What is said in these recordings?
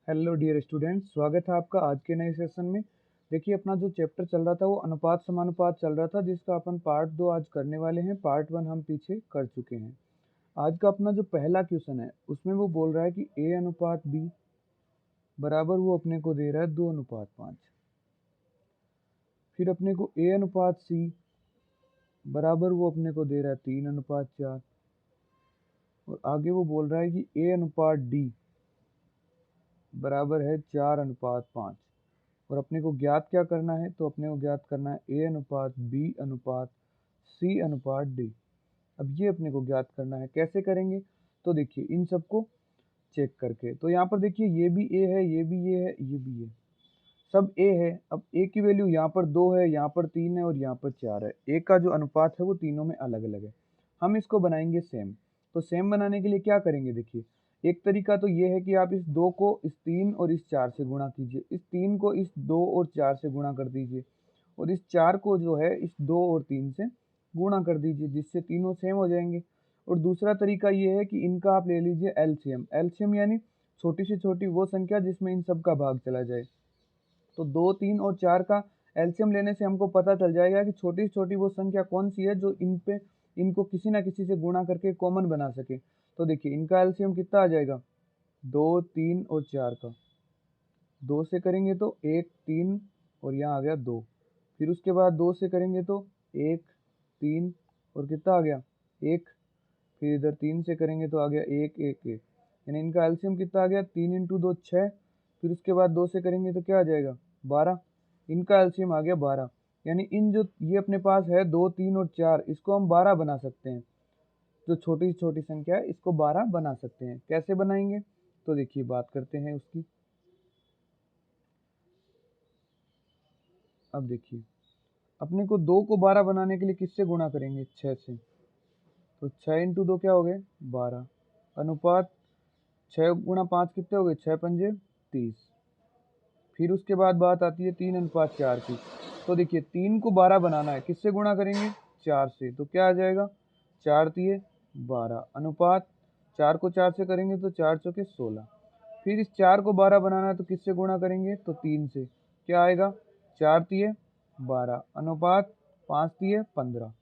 Hello dear student, स्वागत है आपका आज के नए सेशन में। देखिए, अपना जो चैप्टर चल रहा था वो अनुपात समानुपात चल रहा था, जिसका अपन पार्ट 2 आज करने वाले हैं। पार्ट 1 हम पीछे कर चुके हैं। आज का अपना जो पहला क्वेश्चन है उसमें वो बोल रहा है कि ए अनुपात बी बराबर वो अपने को दे रहा है 2:5। फिर अपने को ए अनुपात सी बराबर वो अपने को दे रहा है 3:4। और आगे वो बोल रहा है कि ए अनुपात डी बराबर है 4:5। और अपने को ज्ञात क्या करना है, तो अपने को ज्ञात करना है ए अनुपात बी अनुपात सी अनुपात डी। अब ये अपने को ज्ञात करना है, कैसे करेंगे? तो देखिए इन सबको चेक करके, तो यहाँ पर देखिए ये भी ए है, ये भी ए है, ये भी ए, सब ए है। अब ए की वैल्यू यहाँ पर 2 है, यहाँ पर 3 है और यहाँ पर 4 है। ए का जो अनुपात है वो तीनों में अलग अलग है। हम इसको बनाएंगे सेम। तो सेम बनाने के लिए क्या करेंगे, देखिए एक तरीका तो ये है कि आप इस 2 को इस 3 और इस 4 से गुणा कीजिए, इस 3 को इस 2 और 4 से गुणा कर दीजिए, और इस 4 को जो है इस 2 और 3 से गुणा कर दीजिए, जिससे तीनों सेम हो जाएंगे। और दूसरा तरीका ये है कि इनका आप ले लीजिए एलसीएम। एलसीएम यानी छोटी से छोटी वो संख्या जिसमें इन सब का भाग चला जाए। तो 2, 3 और 4 का एलसीएम लेने से हमको पता चल जाएगा कि छोटी से छोटी वो संख्या कौन सी है जो इनको किसी ना किसी से गुणा करके कॉमन बना सके। तो देखिए इनका एलसीएम कितना आ जाएगा, 2, 3 और 4 का। 2 से करेंगे तो 1, 3 और यहाँ आ गया 2। फिर उसके बाद 2 से करेंगे तो 1, 3 और कितना आ गया 1। फिर इधर 3 से करेंगे तो आ गया 1, 1, 1। यानी इनका एलसीएम कितना आ गया, 3 इंटू 2 6। फिर उसके बाद 2 से करेंगे तो क्या आ जाएगा 12। इनका एलसीएम आ गया 12। यानी इन जो ये अपने पास है 2, 3 और 4, इसको हम 12 बना सकते हैं। जो छोटी से छोटी संख्या है इसको 12 बना सकते हैं। कैसे बनाएंगे, तो देखिए बात करते हैं उसकी। अब देखिए अपने को 2 को 12 बनाने के लिए किससे गुणा करेंगे, 6 से। तो 6 इंटू 2 क्या हो गए 12। अनुपात 6 गुणा 5 कितने हो गए, 6 पंजे 30। फिर उसके बाद बात आती है 3:4 की। तो देखिए 3 को 12 बनाना है, किससे गुणा करेंगे, 4 से। तो क्या आ जाएगा, 4 तिये 12 अनुपात 4 को 4 से करेंगे तो 4 चौके 16। फिर इस 4 को 12 बनाना है तो किससे गुणा करेंगे, तो 3 से। क्या आएगा, 4 तिये 12 अनुपात 5 तिये 15।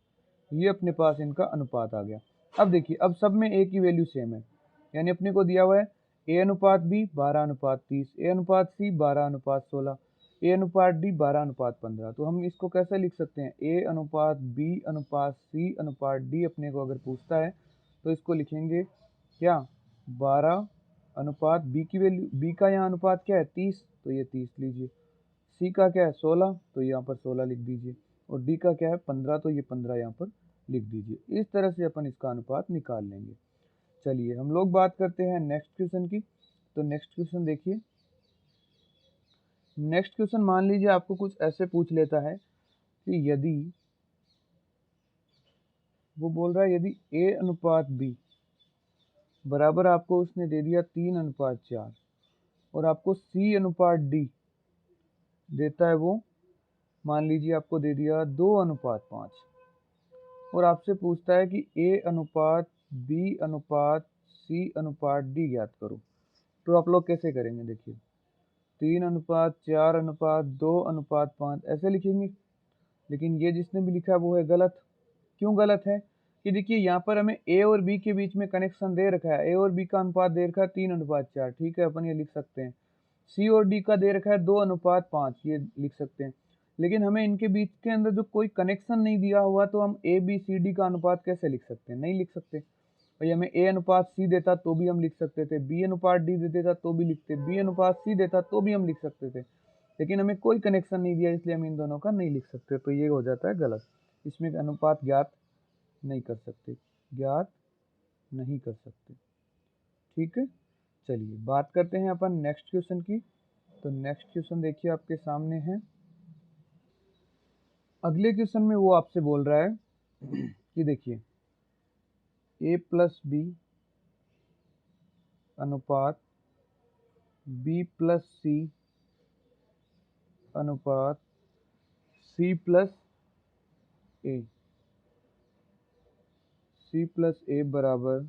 ये अपने पास इनका अनुपात आ गया। अब देखिए अब सब में ए की वैल्यू सेम है, यानी अपने को दिया हुआ है ए अनुपात बी 12:30, ए अनुपात सी 12:16, ए अनुपात डी 12:15। तो हम इसको कैसे लिख सकते हैं, ए अनुपात बी अनुपात सी अनुपात डी अपने को अगर पूछता है तो इसको लिखेंगे क्या, 12 अनुपात बी की वैल्यू, बी का यहाँ अनुपात क्या है 30, तो ये 30 लीजिए। सी का क्या है 16, तो यहाँ पर 16 लिख दीजिए। और डी का क्या है 15, तो ये 15 यहाँ पर लिख दीजिए। इस तरह से अपन इसका अनुपात निकाल लेंगे। चलिए हम लोग बात करते हैं नेक्स्ट क्वेश्चन की। तो नेक्स्ट क्वेश्चन देखिए, नेक्स्ट क्वेश्चन मान लीजिए आपको कुछ ऐसे पूछ लेता है कि यदि वो बोल रहा है यदि ए अनुपात बी बराबर आपको उसने दे दिया 3:4 और आपको सी अनुपात डी देता है वो, मान लीजिए आपको दे दिया 2:5, और आपसे पूछता है कि ए अनुपात बी अनुपात सी अनुपात डी ज्ञात करो। तो आप लोग कैसे करेंगे, देखिए 3:4:2:5 ऐसे लिखेंगे। लेकिन ये जिसने भी लिखा है वो है गलत। क्यों गलत है, कि देखिए यहाँ पर हमें ए और बी के बीच में कनेक्शन दे रखा है, ए और बी का अनुपात दे रखा है 3:4, ठीक है अपन ये लिख सकते हैं। सी और डी का दे रखा है 2:5, ये लिख सकते हैं। लेकिन हमें इनके बीच के अंदर जो कोई कनेक्शन नहीं दिया हुआ, तो हम ए बी सी डी का अनुपात कैसे लिख सकते हैं, नहीं लिख सकते। भाई हमें ए अनुपात सी देता तो भी हम लिख सकते थे, बी अनुपात डी दे देता तो भी लिखते, बी अनुपात सी देता तो भी हम लिख सकते थे। लेकिन हमें कोई कनेक्शन नहीं दिया, इसलिए हम इन दोनों का नहीं लिख सकते। तो ये हो जाता है गलत। इसमें अनुपात ज्ञात नहीं कर सकते, ज्ञात नहीं कर सकते, ठीक है। चलिए बात करते हैं अपन नेक्स्ट क्वेश्चन की। तो नेक्स्ट क्वेश्चन देखिए आपके सामने है। अगले क्वेश्चन में वो आपसे बोल रहा है कि देखिए a प्लस बी अनुपात b प्लस सी अनुपात c प्लस ए, सी प्लस ए बराबर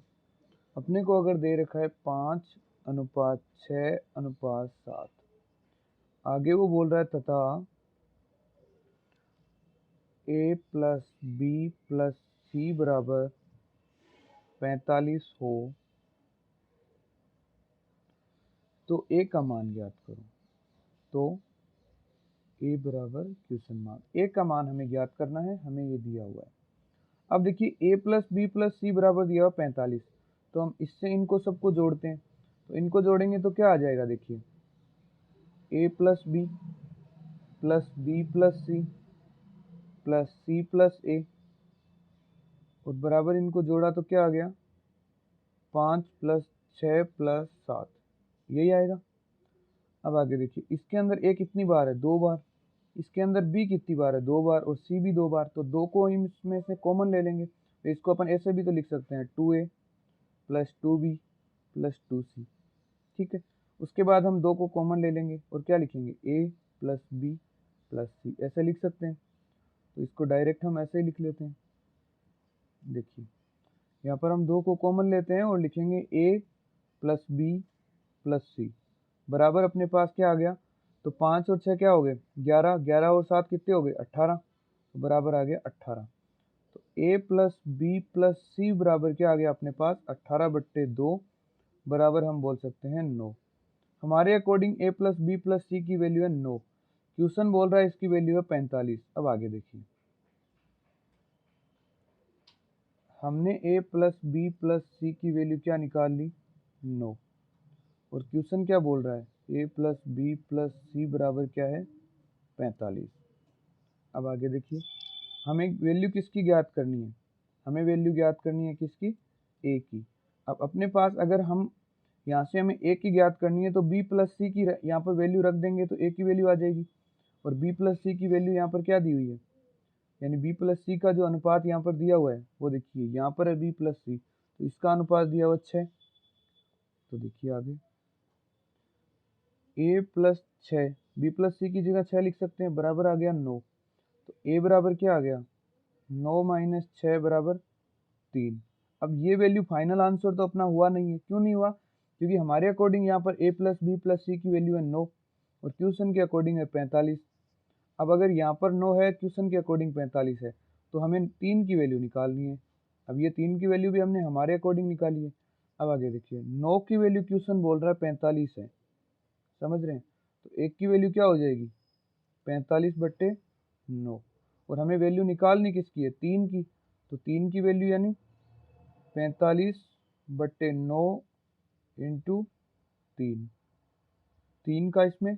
अपने को अगर दे रखा है 5 अनुपात 6 अनुपात 7। आगे वो बोल रहा है तथा a प्लस बी प्लस सी बराबर 45 हो तो a का मान ज्ञात करो। तो a बराबर क्वेश्चन मार्क, a का मान हमें ज्ञात करना है, हमें ये दिया हुआ है। अब देखिए a प्लस बी प्लस सी बराबर दिया हुआ 45, तो हम इससे इनको सबको जोड़ते हैं। तो इनको जोड़ेंगे तो क्या आ जाएगा, देखिए a plus B plus C plus C plus a, और बराबर इनको जोड़ा तो क्या आ गया 5 प्लस 6 प्लस 7, यही आएगा। अब आगे देखिए इसके अंदर a कितनी बार है, 2 बार, इसके अंदर b कितनी बार है, 2 बार, और c भी 2 बार, तो 2 को इसमें से कॉमन ले लेंगे। तो इसको अपन ऐसे भी तो लिख सकते हैं 2a plus 2b plus 2c, ठीक है। उसके बाद हम 2 को कॉमन ले लेंगे और क्या लिखेंगे a प्लस बी प्लस सी, ऐसे लिख सकते हैं। तो इसको डायरेक्ट हम ऐसे ही लिख लेते हैं। देखिए यहाँ पर हम 2 को कॉमन लेते हैं और लिखेंगे a प्लस बी प्लस सी बराबर अपने पास क्या आ गया, तो 5 और 6 क्या हो गए 11, 11 और 7 कितने हो गए 18, तो बराबर आ गया 18। तो a प्लस बी प्लस सी बराबर क्या आ गया अपने पास 18/2 बराबर हम बोल सकते हैं 9। हमारे according a plus B plus c की वैल्यू है 9, क्वेश्चन बोल रहा है इसकी वैल्यू है 45। अब आगे देखिए हमने a plus B plus c की वैल्यू क्या निकाल ली 9, और क्वेश्चन क्या बोल रहा है a प्लस बी प्लस सी बराबर क्या है 45। अब आगे देखिए हमें वैल्यू किसकी ज्ञात करनी है, हमें वैल्यू ज्ञात करनी है किसकी a की। अब अपने पास अगर हम यहाँ से हमें a की ज्ञात करनी है तो b प्लस सी की यहाँ पर वैल्यू रख देंगे तो a की वैल्यू आ जाएगी, और b प्लस सी की वैल्यू यहाँ पर क्या दी हुई है, यानी b प्लस सी का जो अनुपात यहाँ पर दिया हुआ है वो देखिए यहाँ पर है b प्लस सी, तो इसका अनुपात दिया हुआ 6। तो देखिए आगे a plus 6 b plus c की जगह 6 लिख सकते हैं, बराबर आ गया 9। तो a बराबर क्या आ गया 9 माइनस 6 बराबर 3। अब ये वैल्यू फाइनल आंसर तो अपना हुआ नहीं है, क्यों नहीं हुआ, क्योंकि हमारे अकॉर्डिंग यहाँ पर a plus B plus c की वैल्यू है 9 और क्वेश्चन के अकॉर्डिंग है 45। अब अगर यहाँ पर 9 है, क्वेश्चन के अकॉर्डिंग 45 है, तो हमें 3 की वैल्यू निकालनी है। अब ये 3 की वैल्यू भी हमने हमारे अकॉर्डिंग निकाली है। अब आगे देखिए 9 की वैल्यू क्वेश्चन बोल रहा है 45 है, समझ रहे हैं, तो एक की वैल्यू क्या हो जाएगी 45/9, और हमें वैल्यू निकालनी किसकी है 3 की, तो 3 की वैल्यू यानी 45/9 इंटू 3, 3 का इसमें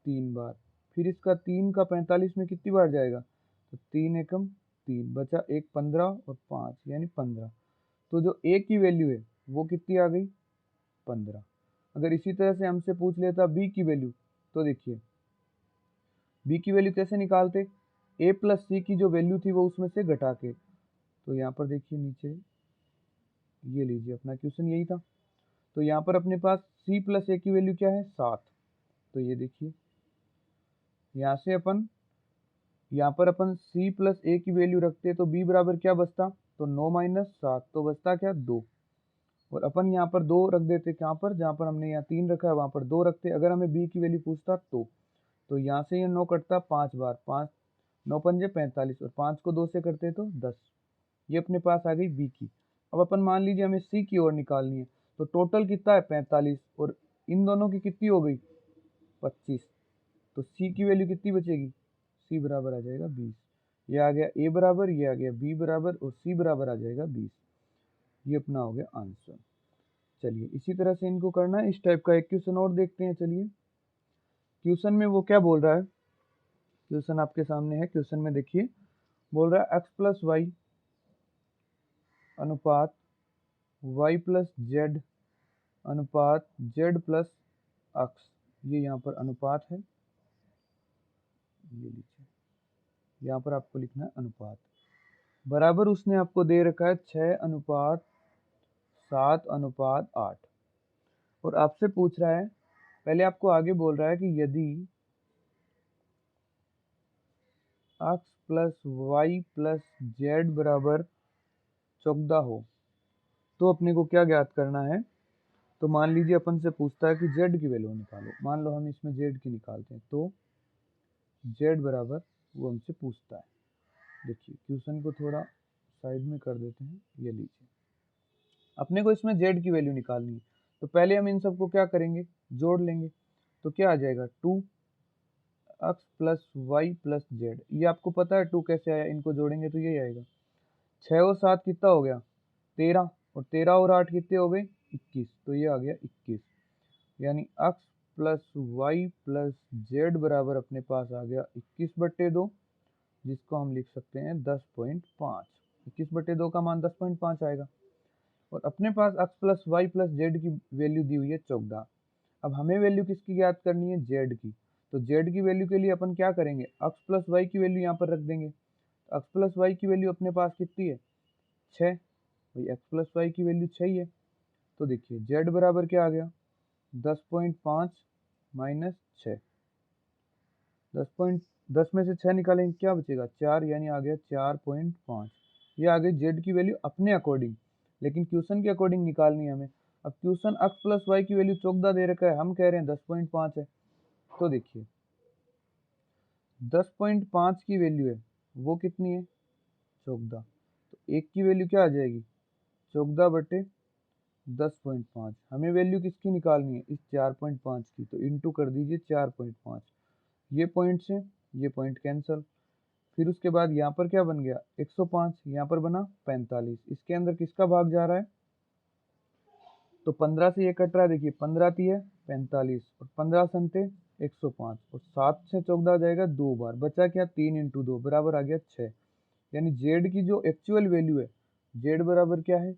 3 बार, फिर इसका 3 का 45 में कितनी बार जाएगा, तो 3 एकम 3 बचा, 1 15 और 5 यानी 15। तो जो a की वैल्यू है वो कितनी आ गई 15। अगर इसी तरह से हमसे पूछ लेता b की वैल्यू, तो देखिए b की वैल्यू कैसे निकालते, a प्लस सी की जो वैल्यू थी वो उसमें से घटा के। तो यहाँ पर देखिए नीचे ये लीजिए अपना क्वेश्चन यही था। तो यहाँ पर अपने पास c प्लस a की वैल्यू क्या है 7, तो ये देखिए यहाँ से अपन यहाँ पर अपन c प्लस a की वैल्यू रखते तो b बराबर क्या बचता, तो 9 माइनस 7, तो बचता क्या 2, और अपन यहाँ पर 2 रख देते, कहाँ पर जहाँ पर हमने यहाँ 3 रखा है वहाँ पर 2 रखते अगर हमें b की वैल्यू पूछता तो यहाँ से ये 9 कटता 5 बार, 5 9 पंजे 45, और 5 को 2 से करते तो 10, ये अपने पास आ गई b की। अब अपन मान लीजिए हमें c की ओर निकालनी है, तो टोटल कितना है 45, और इन दोनों की कितनी हो गई 25, तो c की वैल्यू कितनी बचेगी, c बराबर आ जाएगा 20। ये आ गया a बराबर, ये आ गया b बराबर, और c बराबर आ जाएगा 20। ये अपना हो गया आंसर। चलिए इसी तरह से इनको करना है। इस टाइप का एक क्वेश्चन और देखते हैं। चलिए क्वेश्चन में वो क्या बोल रहा है, क्वेश्चन आपके सामने है। क्वेश्चन में देखिए बोल रहा है x प्लस वाई अनुपात y प्लस जेड अनुपात z प्लस x, ये यहाँ पर अनुपात है, ये लीजिए यहाँ पर आपको लिखना है अनुपात, बराबर उसने आपको दे रखा है 6 अनुपात 7 अनुपात 8, और आपसे पूछ रहा है, पहले आपको आगे बोल रहा है कि यदि x plus Y plus Z बराबर 14 हो तो अपने को क्या ज्ञात करना है, तो मान लीजिए अपन से पूछता है कि z की वैल्यू निकालो। मान लो हम इसमें z की निकालते हैं, तो z बराबर वो हमसे पूछता है। देखिए क्वेश्चन को थोड़ा साइड में कर देते हैं, ये लीजिए अपने को इसमें z की वैल्यू निकालनी है। तो पहले हम इन सबको क्या करेंगे, जोड़ लेंगे। तो क्या आ जाएगा, 2x plus Y plus Z. ये आपको पता है 2 कैसे आया, इनको जोड़ेंगे तो यही आएगा। 6 और 7 कितना हो गया, 13, और 13 और 8 कितने हो गए, 21। तो ये आ गया 21, यानी x plus Y plus Z बराबर अपने पास आ गया 21/2, जिसको हम लिख सकते हैं 10.5। 21/2 का मान 10.5 आएगा। और अपने पास x plus Y plus Z की वैल्यू दी हुई है 14। अब हमें वैल्यू किसकी ज्ञात करनी है, जेड की। तो जेड की वैल्यू के लिए अपन क्या करेंगे, x प्लस वाई की वैल्यू यहाँ पर रख देंगे। x प्लस वाई की वैल्यू अपने पास कितनी है, 6। भाई x प्लस वाई की वैल्यू 6 ही है। तो देखिए जेड बराबर क्या आ गया, 10.5 माइनस 6। 10 में से 6 निकालेंगे क्या बचेगा, 4, यानी आ गया 4.5। ये आ गई जेड की वैल्यू अपने अकॉर्डिंग, लेकिन क्वेश्चन के अकॉर्डिंग निकालनी है हमें। अब क्वेश्चन x प्लस वाई की वैल्यू 14 दे रखा है, हम कह रहे हैं 10.5 है। तो देखिए 10.5 की वैल्यू है, वो कितनी है, 14। तो एक की वैल्यू क्या आ जाएगी, 14/10.5। हमें वैल्यू किसकी निकालनी है, इस 4.5 की। तो इंटू कर दीजिए 4.5। ये पॉइंट से ये पॉइंट कैंसल। फिर उसके बाद यहाँ पर क्या बन गया, 105, यहाँ पर बना 45। इसके अंदर किसका भाग जा रहा है, तो 15 से ये कट रहा है। देखिए 15 3 45, और 15 संते 105, और 7 से 14 जाएगा 2 बार, बचा क्या, 3 इंटू 2 बराबर आ गया 6। यानी जेड की जो एक्चुअल वैल्यू है, जेड बराबर क्या है,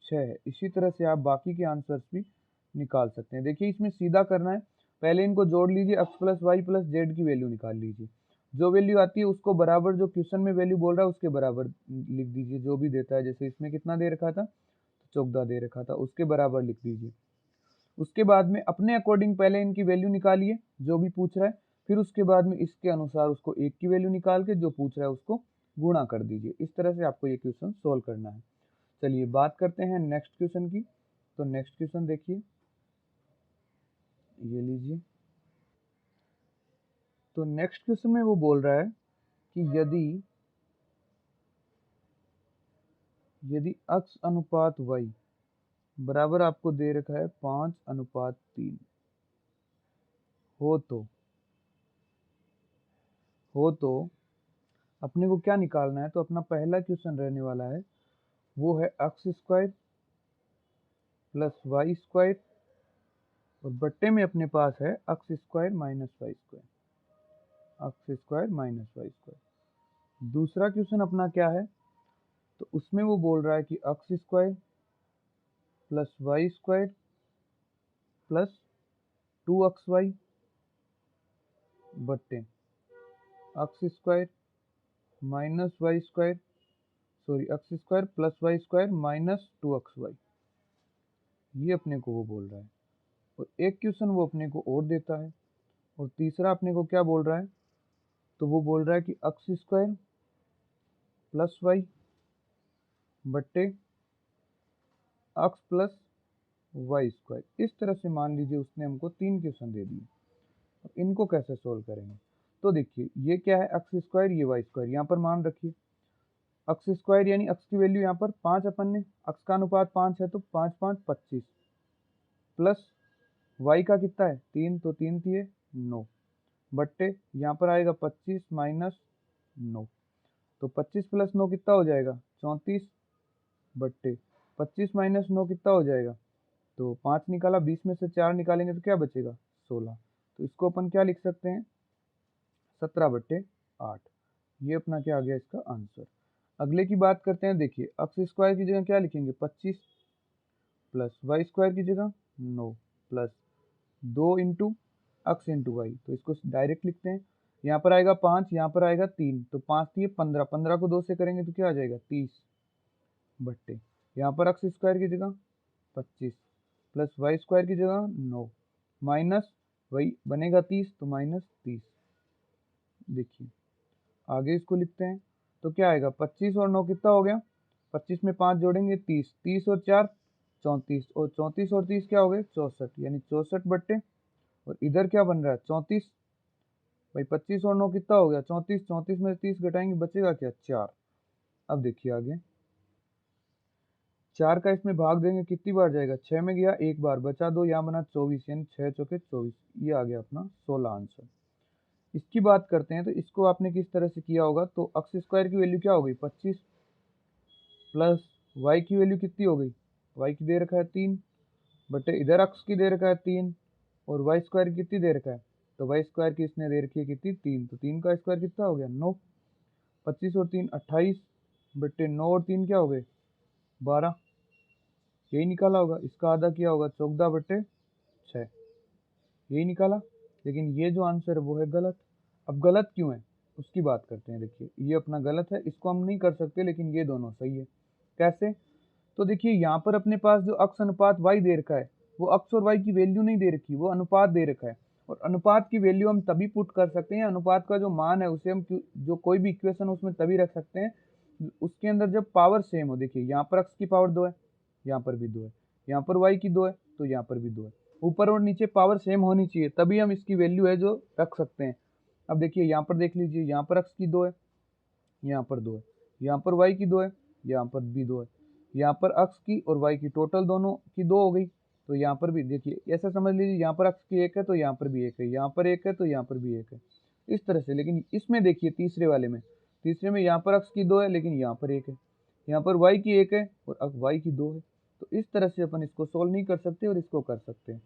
6 है। इसी तरह से आप बाकी के आंसर्स भी निकाल सकते हैं। देखिए इसमें सीधा करना है, पहले इनको जोड़ लीजिए, x plus Y plus Z की वैल्यू निकाल लीजिए। जो वैल्यू आती है उसको बराबर, जो क्वेश्चन में वैल्यू बोल रहा है उसके बराबर लिख दीजिए, जो भी देता है। जैसे इसमें कितना दे रखा था, 14 दे रखा था, उसके बराबर लिख दीजिए। उसके बाद में अपने अकॉर्डिंग पहले इनकी वैल्यू निकालिए, जो भी पूछ रहा है। फिर उसके बाद में इसके अनुसार उसको एक की वैल्यू निकाल के जो पूछ रहा है उसको गुणा कर दीजिए। इस तरह से आपको ये क्वेश्चन सोल्व करना है। चलिए बात करते हैं नेक्स्ट क्वेश्चन की। तो नेक्स्ट क्वेश्चन देखिए, ये लीजिए। तो नेक्स्ट क्वेश्चन में वो बोल रहा है कि यदि x अनुपात y बराबर आपको दे रखा है 5:3 हो तो अपने को क्या निकालना है। तो अपना पहला क्वेश्चन रहने वाला है वो है x² प्लस वाई स्क्वायर, और बट्टे में अपने पास है x² minus Y square, x² minus Y square. दूसरा क्वेश्चन अपना क्या है, तो उसमें वो बोल रहा है कि x² plus Y square plus 2xy बट्टे x² minus Y square, sorry x² plus Y square minus 2xy। ये अपने को वो बोल रहा है। और एक क्वेश्चन वो अपने को और देता है, और तीसरा अपने को क्या बोल रहा है, तो वो बोल रहा है कि x² प्लस वाई बट्टे x प्लस वाई स्क्वायर। इस तरह से मान लीजिए उसने हमको 3 क्वेश्चन दे दिए। अब इनको कैसे सोल्व करेंगे, तो देखिए ये क्या है, x² ये वाई स्क्वायर। यहाँ पर मान रखिए x² यानी x की वैल्यू यहाँ पर 5 अपन ने, x का अनुपात 5 है तो 5 5 25, प्लस y का कितना है 3, तो 3 3 9, बट्टे यहाँ पर आएगा 25 माइनस 9। तो 25 प्लस 9 कितना हो जाएगा, 34, बट्टे 25 माइनस 9 कितना हो जाएगा, तो 5 निकाला, 20 में से 4 निकालेंगे तो क्या बचेगा, 16। तो इसको अपन क्या लिख सकते हैं, 17/8। ये अपना क्या आ गया इसका आंसर। अगले की बात करते हैं। देखिए x² की जगह क्या लिखेंगे, 25, प्लस y² की जगह 9, plus 2 into x into Y. तो इसको डायरेक्ट लिखते हैं। यहाँ पर आएगा 5, यहाँ पर आएगा 3, तो 5 3 15, 15 को 2 से करेंगे तो क्या आ जाएगा 30, बट्टे यहाँ पर x² की जगह 25, प्लस y² की जगह 9, माइनस वही बनेगा 30, तो माइनस 30। देखिए आगे इसको लिखते हैं, तो क्या आएगा, 25 और 9 कितना हो गया, 25 में 5 जोड़ेंगे 30, 30 और 4 34, और 34 और 30 क्या हो गए 64, यानी 64 बट्टे, और इधर क्या बन रहा है 34। भाई 25 और 9 कितना हो गया 34, 34 में 30 घटाएंगे बचेगा क्या 4। अब देखिए आगे 4 का इसमें भाग देंगे कितनी बार जाएगा, 6 में गया एक बार, बचा 2, यहाँ बना 24, यानी 6 चौके 24, ये आ गया अपना 16 आंसर। इसकी बात करते हैं तो इसको आपने किस तरह से किया होगा, तो एक्स स्क्वायर की वैल्यू क्या हो गई 25, प्लस वाई की वैल्यू कितनी हो गई, वाई की दे रखा है 3, बटे इधर एक्स की दे रखा है 3, और वाई स्क्वायर की कितनी दे रखा है, तो वाई स्क्वायर की इसने दे रखी है कितनी 3, तो 3 का स्क्वायर कितना हो गया 9, 25 और 3 28, बटे 9 और 3 क्या हो गए 12, यही निकाला होगा। इसका आधा किया होगा 14 बटे 6, यही निकाला। लेकिन ये जो आंसर है वो है गलत। अब गलत क्यों है उसकी बात करते हैं। देखिए ये अपना गलत है, इसको हम नहीं कर सकते, लेकिन ये दोनों सही है। कैसे, तो देखिए यहाँ पर अपने पास जो अक्स अनुपात y दे रखा है, वो अक्स और y की वैल्यू नहीं दे रखी, वो अनुपात दे रखा है। और अनुपात की वैल्यू हम तभी पुट कर सकते हैं, अनुपात का जो मान है उसे हम जो कोई भी इक्वेशन उसमें तभी रख सकते हैं उसके अंदर जब पावर सेम हो। देखिए यहाँ पर अक्स की पावर 2 है, यहाँ पर भी 2 है, यहाँ पर y की 2 है, तो यहाँ पर भी 2 है। ऊपर और नीचे पावर सेम होनी चाहिए, तभी हम इसकी वैल्यू है जो रख सकते हैं। अब देखिए यहाँ पर देख लीजिए, यहाँ पर अक्स की 2 है, यहाँ पर 2 है, यहाँ पर y की 2 है, यहाँ पर भी 2 है, यहाँ पर अक्स की और y की टोटल दोनों की 2 हो गई। तो यहाँ पर भी देखिए ऐसा समझ लीजिए, यहाँ पर अक्स की 1 है तो यहाँ पर भी 1 है, यहाँ पर 1 है तो यहाँ पर भी 1 है, इस तरह से। लेकिन इसमें देखिए तीसरे वाले में, तीसरे में यहाँ पर अक्स की 2 है लेकिन यहाँ पर 1 है, यहाँ पर y की 1 है और y की 2 है। तो इस तरह से अपन इसको सोल्व नहीं कर सकते और इसको कर सकते हैं।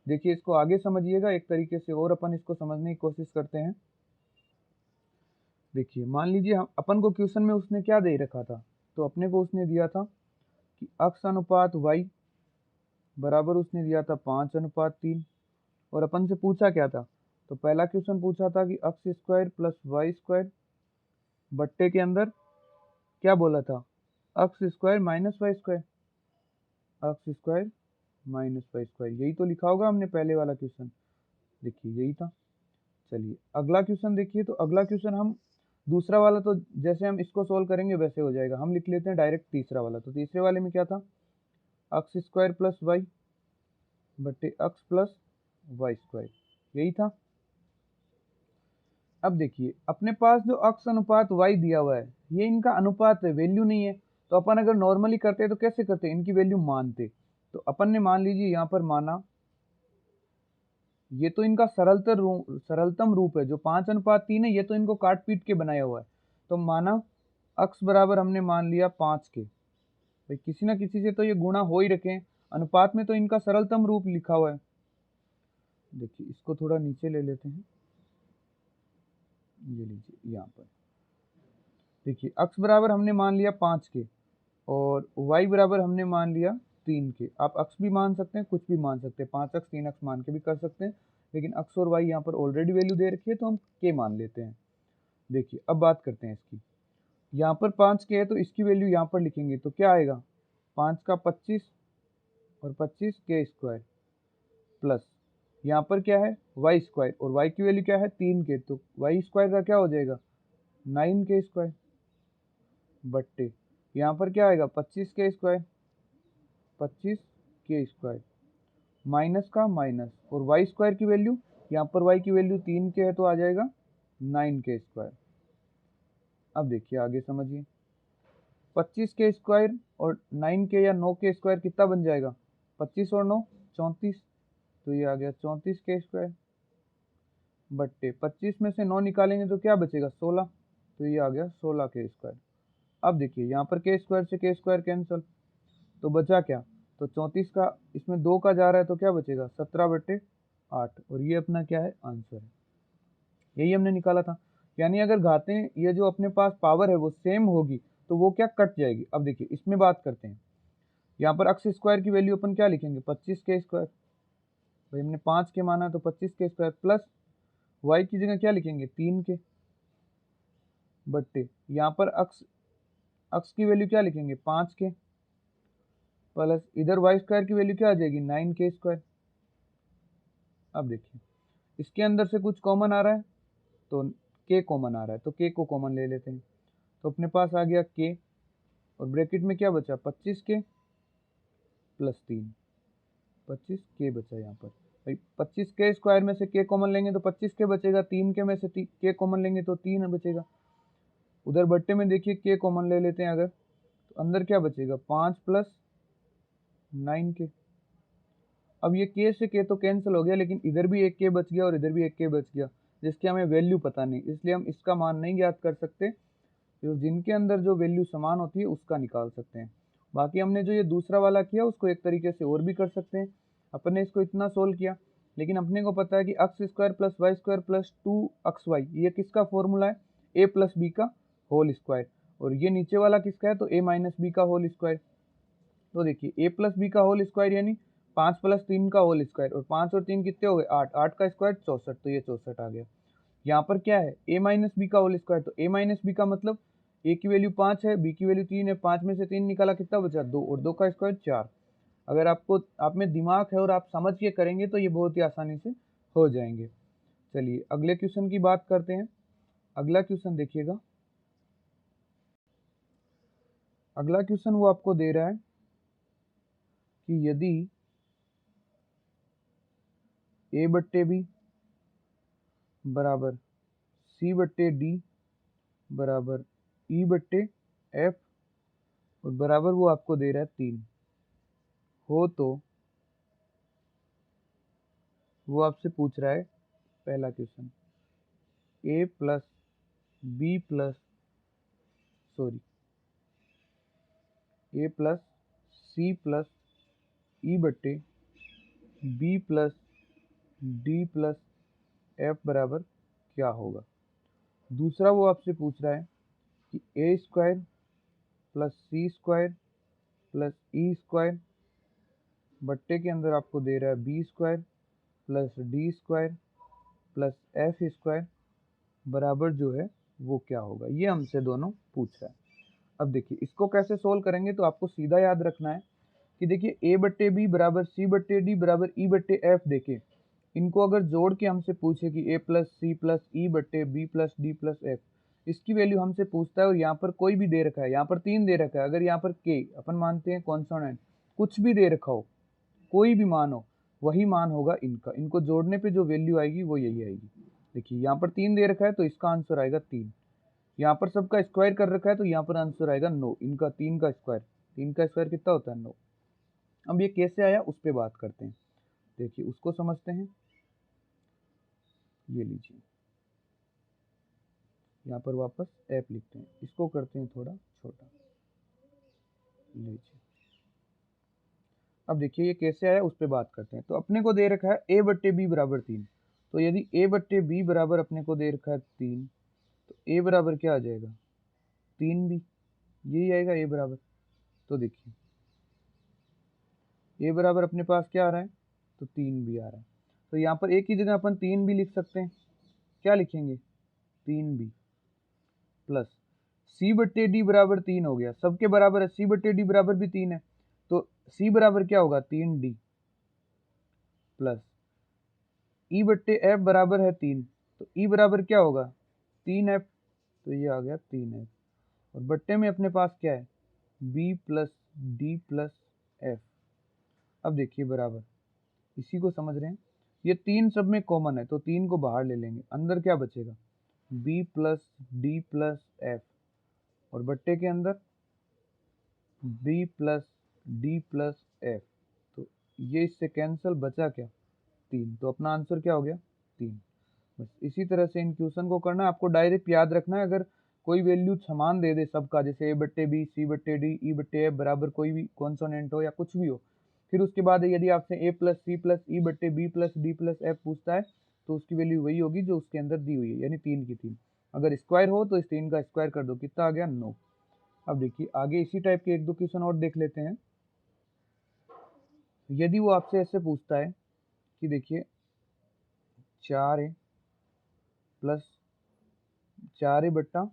देखिए इसको आगे समझिएगा एक तरीके से, और अपन इसको समझने की कोशिश करते हैं। देखिए मान लीजिए हम अपन को क्वेश्चन में उसने क्या दे रखा था, तो अपने को उसने दिया था कि अक्स अनुपात y बराबर उसने दिया था 5:3, और अपन से पूछा क्या था, तो पहला क्वेश्चन पूछा था कि अक्स स्क्वायर प्लस वाई स्क्वायर बट्टे के अंदर क्या बोला था, अक्स स्क्वायर माइनस वाई स्क्वायर, अक्स स्क्वायर माइनस वाई स्क्वायर, यही तो लिखा होगा हमने पहले वाला क्वेश्चन। देखिए यही था। चलिए अगला क्वेश्चन देखिए, तो अगला क्वेश्चन हम दूसरा वाला तो जैसे हम इसको सोल्व करेंगे वैसे हो जाएगा, हम लिख लेते हैं डायरेक्ट तीसरा वाला। तो तीसरे वाले में क्या था, अक्स स्क्वायर प्लस वाई बटे अक्स प्लस वाई स्क्वायर, यही था। अब देखिए अपने पास जो अक्स अनुपात y दिया हुआ है, ये इनका अनुपात है, वैल्यू नहीं है। तो अपन अगर नॉर्मली करते तो कैसे करते, इनकी वैल्यू मानते। तो अपन ने मान लीजिए यहाँ पर माना, ये तो इनका सरलतम रूप है जो 5:3 है, ये तो इनको काट पीट के बनाया हुआ है। तो माना अक्स बराबर हमने मान लिया 5 के, भाई किसी ना किसी से तो ये गुणा हो ही रखे, अनुपात में तो इनका सरलतम रूप लिखा हुआ है। देखिए इसको थोड़ा नीचे ले लेते हैं, ये लीजिए यहाँ पर देखिए अक्स बराबर हमने मान लिया 5 के, और y बराबर हमने मान लिया 3 के। आप अक्स भी मान सकते हैं, कुछ भी मान सकते हैं, 5 अक्स 3 अक्स मान के भी कर सकते हैं, लेकिन अक्स और y यहाँ पर ऑलरेडी वैल्यू दे रखी है तो हम के मान लेते हैं। देखिए अब बात करते हैं इसकी, यहाँ पर 5 के है तो इसकी वैल्यू यहाँ पर लिखेंगे तो क्या आएगा, 5 का 25 और 25 के स्क्वायर, प्लस यहाँ पर क्या है वाई स्क्वायर, और वाई की वैल्यू क्या है 3 के, तो वाई स्क्वायर का क्या हो जाएगा 9 के स्क्वायर, बट्टे यहाँ पर क्या आएगा 25 के स्क्वायर, 25 के स्क्वायर, माइनस का माइनस, और वाई स्क्वायर की वैल्यू, यहाँ पर वाई की वैल्यू 3 के है तो आ जाएगा 9 के स्क्वायर। अब देखिए आगे समझिए, 25 के स्क्वायर और 9 के या 9 के स्क्वायर कितना बन जाएगा, 25 और 9 34, तो ये आ गया 34 के स्क्वायर, बट्टे 25 में से 9 निकालेंगे तो क्या बचेगा 16, तो ये आ गया 16 के स्क्वायर। अब देखिए यहाँ पर के स्क्वायर से के स्क्वायर कैंसिल, तो बचा क्या, तो 34 का इसमें 2 का जा रहा है तो क्या बचेगा 17/8, और ये अपना क्या है आंसर है, यही हमने निकाला था। यानी अगर घातें ये जो अपने पास पावर है वो सेम होगी तो वो क्या कट जाएगी। अब देखिए इसमें बात करते हैं, यहाँ पर अक्स स्क्वायर की वैल्यू अपन क्या लिखेंगे 25 के स्क्वायर, भाई हमने 5 के माना तो 25 के स्क्वायर, प्लस वाई की जगह क्या लिखेंगे 3 के, बट्टे यहाँ पर अक्स अक्स की वैल्यू क्या लिखेंगे 5 के, प्लस इधर वाई स्क्वायर की वैल्यू क्या आ जाएगी 9 के स्क्वायर। अब देखिए इसके अंदर से कुछ कॉमन आ रहा है तो के कॉमन आ रहा है, तो के को कॉमन ले लेते हैं, तो अपने पास आ गया के, और ब्रैकेट में क्या बचा 25 के प्लस 3, 25 के बचा यहाँ पर। भाई 25 के स्क्वायर में से के कॉमन लेंगे तो 25 के बचेगा, 3 के में से के कॉमन लेंगे तो 3 बचेगा। उधर बट्टे में देखिए के कॉमन ले लेते हैं अगर, तो अंदर क्या बचेगा, 5 प्लस 9 के। अब ये के से के तो कैंसिल हो गया, लेकिन इधर भी एक के बच गया और इधर भी एक के बच गया, जिसकी हमें वैल्यू पता नहीं, इसलिए हम इसका मान नहीं ज्ञात कर सकते। तो जिनके अंदर जो वैल्यू समान होती है उसका निकाल सकते हैं। बाकी हमने जो ये दूसरा वाला किया उसको एक तरीके से और भी कर सकते हैं। अपन ने इसको इतना सोल्व किया, लेकिन अपने को पता है कि X square plus Y square plus 2xy ये किसका फॉर्मूला है, ए प्लस बी का होल स्क्वायर। और ये नीचे वाला किसका है, तो ए माइनस बी का होल स्क्वायर। तो देखिए ए प्लस बी का होल स्क्वायर यानी 5 प्लस 3 का होल स्क्वायर, और 5 और 3 कितने हो गए, 8, 8 का स्क्वायर 64, तो ये 64 आ गया। यहाँ पर क्या है, ए माइनस बी का होल स्क्वायर, तो ए माइनस बी का मतलब ए की वैल्यू 5 है, बी की वैल्यू 3 है, 5 में से 3 निकाला कितना बचा, 2, और 2 का स्क्वायर 4। अगर आप में दिमाग है और आप समझ के करेंगे तो ये बहुत ही आसानी से हो जाएंगे। चलिए अगले क्वेश्चन की बात करते हैं। अगला क्वेश्चन देखिएगा। अगला क्वेश्चन वो आपको दे रहा है कि यदि ए बट्टे बी बराबर सी बट्टे डी बराबर ई बट्टे एफ और बराबर वो आपको दे रहा है 3 हो, तो वो आपसे पूछ रहा है पहला question, A plus B plus sorry A plus C plus E बट्टे B plus D plus F बराबर क्या होगा। दूसरा वो आपसे पूछ रहा है कि A square plus C square plus E square बट्टे के अंदर आपको दे रहा है B square plus D square plus F square बराबर जो है वो क्या होगा, ये हमसे दोनों पूछ रहा है। अब देखिए इसको कैसे सोल्व करेंगे, तो आपको सीधा याद रखना है कि देखिए ए बट्टे बी बराबर सी बट्टे डी बराबर ई बट्टे एफ, देखिए इनको अगर जोड़ के हमसे पूछे कि ए प्लस सी प्लस ई बट्टे B plus D plus F, इसकी वैल्यू हमसे पूछता है और यहाँ पर कोई भी दे रखा है, यहाँ पर 3 दे रखा है, अगर यहाँ पर के अपन मानते हैं कॉन्सोनेंट, कुछ भी दे रखा हो, कोई भी मान हो, वही मान होगा इनका। इनको जोड़ने पे जो वैल्यू आएगी वो यही आएगी। देखिए यहाँ पर 3 दे रखा है तो इसका आंसर आएगा 3। यहाँ पर सबका स्क्वायर कर रखा है तो यहाँ पर आंसर आएगा 9। इनका 3 का स्क्वायर, 3 का स्क्वायर कितना होता है, 9। अब ये कैसे आया उस पर बात करते हैं। देखिए उसको समझते हैं। ये लीजिए यहाँ पर वापस ऐप लिखते हैं, इसको करते हैं थोड़ा छोटा, लीजिए। अब देखिए ये कैसे आया उस पर बात करते हैं। तो अपने को दे रखा है ए बट्टे बी बराबर 3, तो यदि ए बट्टे बी बराबर अपने को दे रखा है 3, तो ए बराबर क्या आ जाएगा, 3 भी, यही आएगा ए बराबर। तो देखिए ए बराबर अपने पास क्या आ रहा है, तो 3 भी आ रहा है। तो यहाँ पर एक ही जगह अपन 3 भी लिख सकते हैं, क्या लिखेंगे, 3 भी प्लस सी बट्टे डी बराबर 3 हो गया, सबके बराबर है, सी बट्टे डी बराबर भी 3 है, तो सी बराबर क्या होगा, 3D प्लस ई बट्टे एफ बराबर है 3, तो ई बराबर क्या होगा, 3F, तो ये आ गया 3F। और बट्टे में अपने पास क्या है, B plus D plus F. अब देखिए बराबर, इसी को समझ रहे हैं, ये 3 सब में कॉमन है तो 3 को बाहर ले लेंगे, अंदर क्या बचेगा, B plus D plus F, और बट्टे के अंदर B plus D plus F, तो ये इससे कैंसिल, बचा क्या, 3, तो अपना आंसर क्या हो गया, 3। बस इसी तरह से इन क्वेश्चन को करना है। आपको डायरेक्ट याद रखना है, अगर कोई वैल्यू समान दे दे सबका, जैसे ए बट्टे बी सी बट्टे डी ई बट्टे एफ बराबर कोई भी कॉन्सोनेंट हो या कुछ भी हो, फिर उसके बाद यदि आपसे ए प्लस सी प्लस ई बट्टे B plus D plus F पूछता है, तो उसकी वैल्यू वही होगी जो उसके अंदर दी हुई है, यानी 3 की 3। अगर स्क्वायर हो तो इस 3 का स्क्वायर कर दो, कितना आ गया, 9। अब देखिए आगे इसी टाइप के 1-2 क्वेश्चन और देख लेते हैं। यदि वो आपसे ऐसे पूछता है कि देखिए 4a प्लस 4a बट्टा,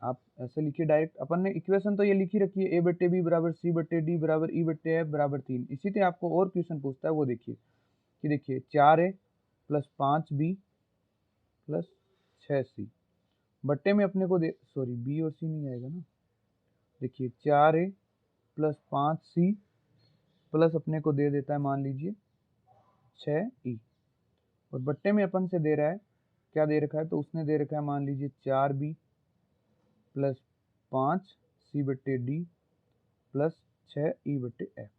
आप ऐसे लिखिए डायरेक्ट, अपन ने इक्वेशन तो ये लिखी रखी है, ए बट्टे बी बराबर सी बट्टे डी बराबर ई बट्टे एफ बराबर 3। इसी तरह आपको और क्वेश्चन पूछता है, वो देखिए कि देखिए 4a plus 5b plus 6c बट्टे में अपने को दे, सॉरी बी और सी नहीं आएगा ना, देखिए 4a प्लस 5C प्लस अपने को दे देता है मान लीजिए 6E, और बट्टे में अपन से दे रहा है, क्या दे रखा है, तो उसने दे रखा है मान लीजिए 4B plus 5C/D plus 6E/F,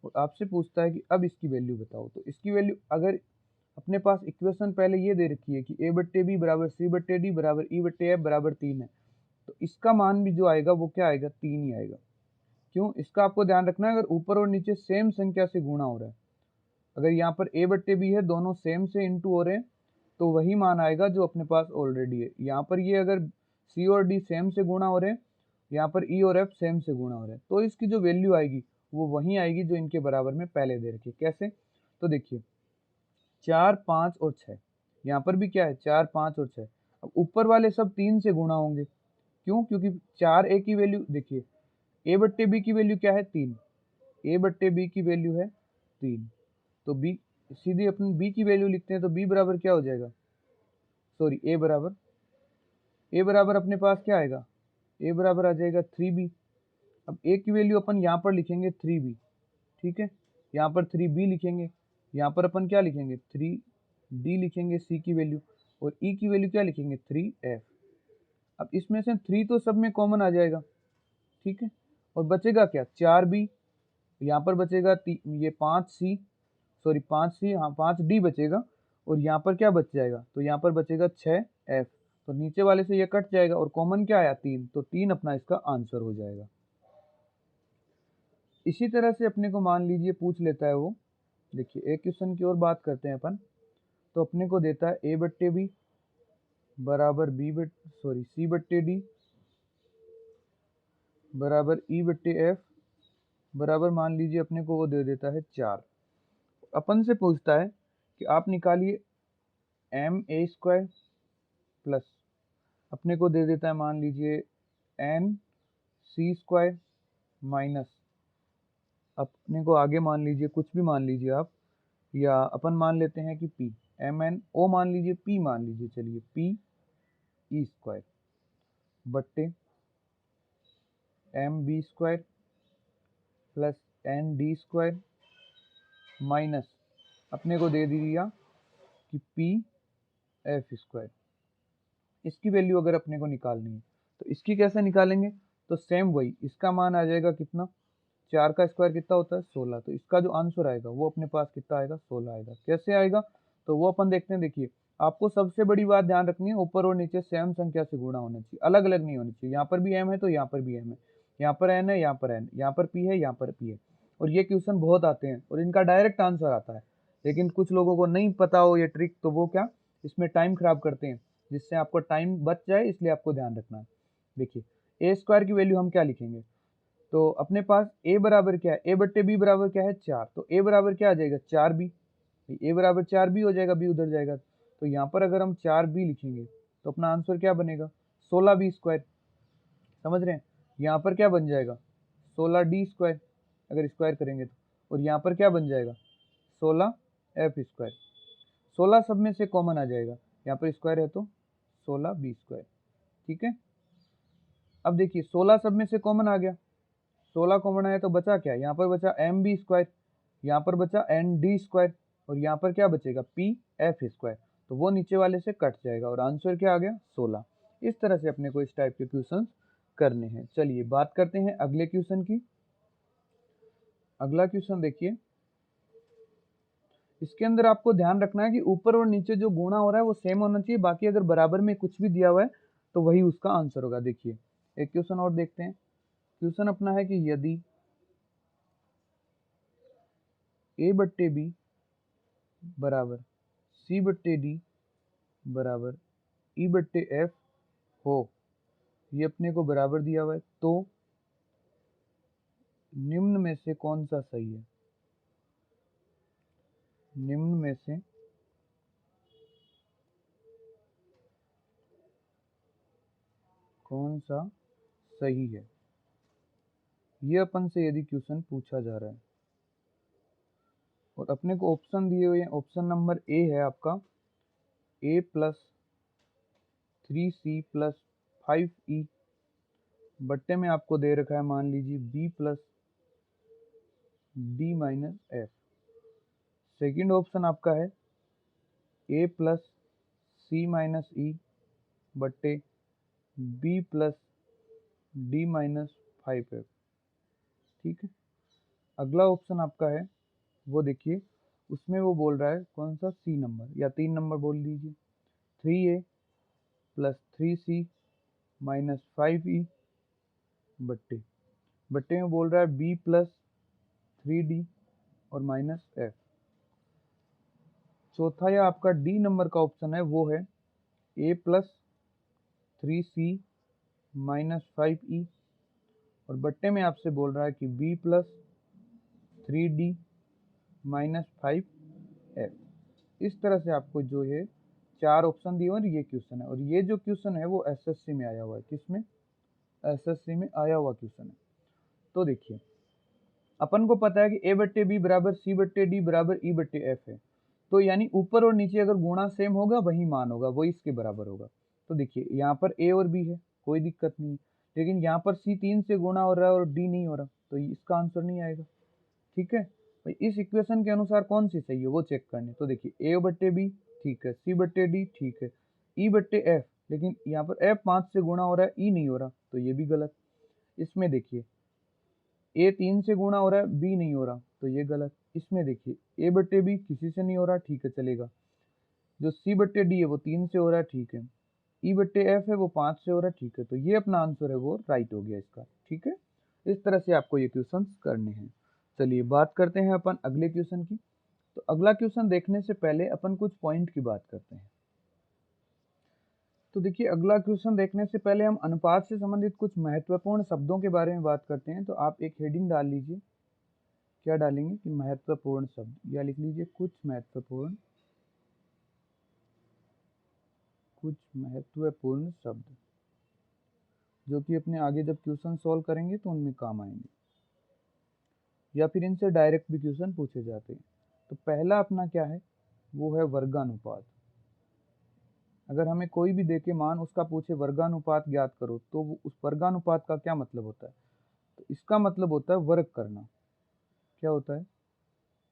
और आपसे पूछता है कि अब इसकी वैल्यू बताओ। तो इसकी वैल्यू, अगर अपने पास इक्वेशन पहले ये दे रखी है कि A/B बराबर C/D बराबर E/F बराबर 3 है, तो इसका मान भी जो आएगा वो क्या आएगा, 3 ही आएगा। क्यों, इसका आपको ध्यान रखना है, अगर ऊपर और नीचे सेम संख्या से गुणा हो रहा है, अगर यहाँ पर A/B है, दोनों सेम से इंटू हो रहे हैं, तो वही मान आएगा जो अपने पास ऑलरेडी है। यहाँ पर ये अगर C और D सेम से गुणा हो रहे हैं, यहाँ पर E और F सेम से गुणा हो रहे हैं, तो इसकी जो वैल्यू आएगी वो वही आएगी जो इनके बराबर में पहले दे रखी है। कैसे, तो देखिए 4, 5 और 6, यहाँ पर भी क्या है 4, 5 और 6। अब ऊपर वाले सब 3 से गुणा होंगे, क्यों, क्योंकि 4A की वैल्यू देखिए, A/B की वैल्यू क्या है 3, A/B की वैल्यू है 3, तो B सीधी अपन B की वैल्यू लिखते हैं, तो B बराबर क्या हो जाएगा, सॉरी A बराबर अपने पास क्या आएगा, A बराबर आ जाएगा 3B। अब A की वैल्यू अपन यहाँ पर लिखेंगे 3B, ठीक है, यहाँ पर 3B लिखेंगे, यहाँ पर अपन क्या लिखेंगे 3D लिखेंगे C की वैल्यू, और E की वैल्यू क्या लिखेंगे 3F। अब इसमें से 3 तो सब में कॉमन आ जाएगा, ठीक है, और बचेगा क्या 4B, यहाँ पर बचेगा ये 5C, सॉरी 5C, हाँ 5D बचेगा, और यहाँ पर क्या बच जाएगा, तो यहाँ पर बचेगा 6F, तो नीचे वाले से ये कट जाएगा, और कॉमन क्या आया 3, तो 3 अपना इसका आंसर हो जाएगा। इसी तरह से अपने को मान लीजिए पूछ लेता है वो, देखिए एक क्वेश्चन की और बात करते हैं अपन, तो अपने को देता है A/B बराबर C/D बराबर E/F बराबर, मान लीजिए अपने को वो दे देता है 4। अपन से पूछता है कि आप निकालिए MA² प्लस अपने को दे देता है मान लीजिए NC² माइनस, अपने को आगे मान लीजिए कुछ भी मान लीजिए आप, या अपन मान लेते हैं कि P, MNO मान लीजिए, P मान लीजिए, चलिए PE² बट्टे MB² प्लस ND² माइनस अपने को दे दिया कि PF²। इसकी वैल्यू अगर अपने को निकालनी है, तो इसकी कैसे निकालेंगे, तो सेम वही, इसका मान आ जाएगा कितना, 4 का स्क्वायर कितना होता है 16, तो इसका जो आंसर आएगा वो अपने पास कितना आएगा 16 आएगा। कैसे आएगा, तो वो अपन देखते हैं। देखिए आपको सबसे बड़ी बात ध्यान रखनी है, ऊपर और नीचे सेम संख्या से गुणा होना चाहिए, अलग अलग नहीं होनी चाहिए। यहाँ पर भी M है तो यहाँ पर भी M है, यहाँ पर N है, यहाँ पर N, यहाँ पर P है, यहाँ पर P है। और ये क्वेश्चन बहुत आते हैं और इनका डायरेक्ट आंसर आता है, लेकिन कुछ लोगों को नहीं पता हो ये ट्रिक, तो वो क्या इसमें टाइम खराब करते हैं, जिससे आपको टाइम बच जाए, इसलिए आपको ध्यान रखना है। देखिए A² की वैल्यू हम क्या लिखेंगे, तो अपने पास A बराबर क्या है, A/B बराबर क्या है 4, तो A बराबर क्या आ जाएगा 4B, A बराबर 4B हो जाएगा, B उधर जाएगा, तो यहाँ पर अगर हम 4B लिखेंगे तो अपना आंसर क्या बनेगा 16B², समझ रहे हैं। यहाँ पर क्या बन जाएगा 16D², अगर स्क्वायर करेंगे तो, और यहाँ पर क्या बन जाएगा 16F²। 16 सब में से कॉमन आ जाएगा, यहाँ पर स्क्वायर है तो 16B², ठीक है। अब देखिए 16 सब में से कॉमन आ गया, 16 कॉमन आया तो बचा क्या, यहाँ पर बचा MB², यहाँ पर बचा ND², और यहाँ पर क्या बचेगा PF², तो वो नीचे वाले से कट जाएगा और आंसर क्या आ गया 16। इस तरह से अपने को इस टाइप के क्वेश्चन करने हैं। चलिए बात करते हैं अगले क्वेश्चन की। अगला क्वेश्चन देखिए, इसके अंदर आपको ध्यान रखना है कि ऊपर और नीचे जो गुणा हो रहा है वो सेम होना चाहिए, बाकी अगर बराबर में कुछ भी दिया हुआ है तो वही उसका आंसर होगा। देखिए एक क्वेश्चन और देखते हैं। क्वेश्चन अपना है कि यदि A/B बराबर C/D बराबर E/F हो, ये अपने को बराबर दिया हुआ है, तो निम्न में से कौन सा सही है, निम्न में से कौन सा सही है, ये अपन से यदि क्वेश्चन पूछा जा रहा है, और अपने को ऑप्शन दिए हुए हैं। ऑप्शन नंबर A है आपका A plus 3C plus 5E, बट्टे में आपको दे रखा है मान लीजिए B plus D minus F. Second option आपका है ए प्लस सी माइनस ई बट्टे B plus D minus 5f। ठीक है, अगला ऑप्शन आपका है वो देखिए, उसमें वो बोल रहा है कौन सा, सी नंबर या 3 नंबर बोल लीजिए, 3a plus 3c minus 5e बट्टे बट्टे में बोल रहा है b प्लस 3d और माइनस f। चौथा या आपका डी नंबर का ऑप्शन है वो है a plus 3c minus 5e और बट्टे में आपसे बोल रहा है कि b plus 3d minus 5f। इस तरह से आपको जो है 4 ऑप्शन दिए और ये क्वेश्चन है, और ये जो क्वेश्चन है वो एसएससी में आया हुआ है। किसमें? एसएससी में आया हुआ क्वेश्चन है। तो देखिए, अपन को पता है कि a बट्टे बी बराबर c बट्टे डी बराबर e बट्टे एफ है, तो यानी ऊपर और नीचे अगर गुणा सेम होगा वही मान होगा, वही इसके बराबर होगा। तो देखिए यहाँ पर a और b है, कोई दिक्कत नहीं, लेकिन यहाँ पर c 3 से गुणा हो रहा है और d नहीं हो रहा, तो इसका आंसर नहीं आएगा। ठीक है भाई, इस इक्वेशन के अनुसार कौन सी सही है वो चेक करनी। तो देखिए a बट्टे बी ठीक है, c बट्टे डी ठीक है, e बट्टे एफ, लेकिन यहाँ पर f 5 से गुणा हो रहा है, e नहीं हो रहा, तो ये भी गलत। इसमें देखिए a 3 से गुणा हो रहा है, b नहीं हो रहा, तो ये गलत। इसमें देखिए a बट्टे बी किसी से नहीं हो रहा, ठीक है चलेगा। जो c बट्टे डी है वो 3 से हो रहा है, ठीक है। e बट्टे एफ है वो 5 से हो रहा है, ठीक है। तो ये अपना आंसर है वो राइट हो गया इसका। ठीक है, इस तरह से आपको ये क्वेश्चन करने हैं। चलिए बात करते हैं अपन अगले क्वेश्चन की। तो अगला क्वेश्चन देखने से पहले अपन कुछ पॉइंट की बात करते हैं। तो देखिए, अगला क्वेश्चन देखने से पहले हम अनुपात से संबंधित कुछ महत्वपूर्ण शब्दों के बारे में बात करते हैं। तो आप एक हेडिंग डाल लीजिए, क्या डालेंगे कि महत्वपूर्ण शब्द, या लिख लीजिए कुछ महत्वपूर्ण शब्द, जो कि अपने आगे जब क्वेश्चन सॉल्व करेंगे तो उनमें काम आएंगे, या फिर इनसे डायरेक्ट भी क्वेश्चन पूछे जाते हैं। तो पहला अपना क्या है, वो है वर्गानुपात। अगर हमें कोई भी देके मान उसका पूछे वर्गानुपात ज्ञात करो, तो उस वर्गानुपात का क्या मतलब होता है? तो इसका मतलब होता है वर्ग करना। क्या होता है?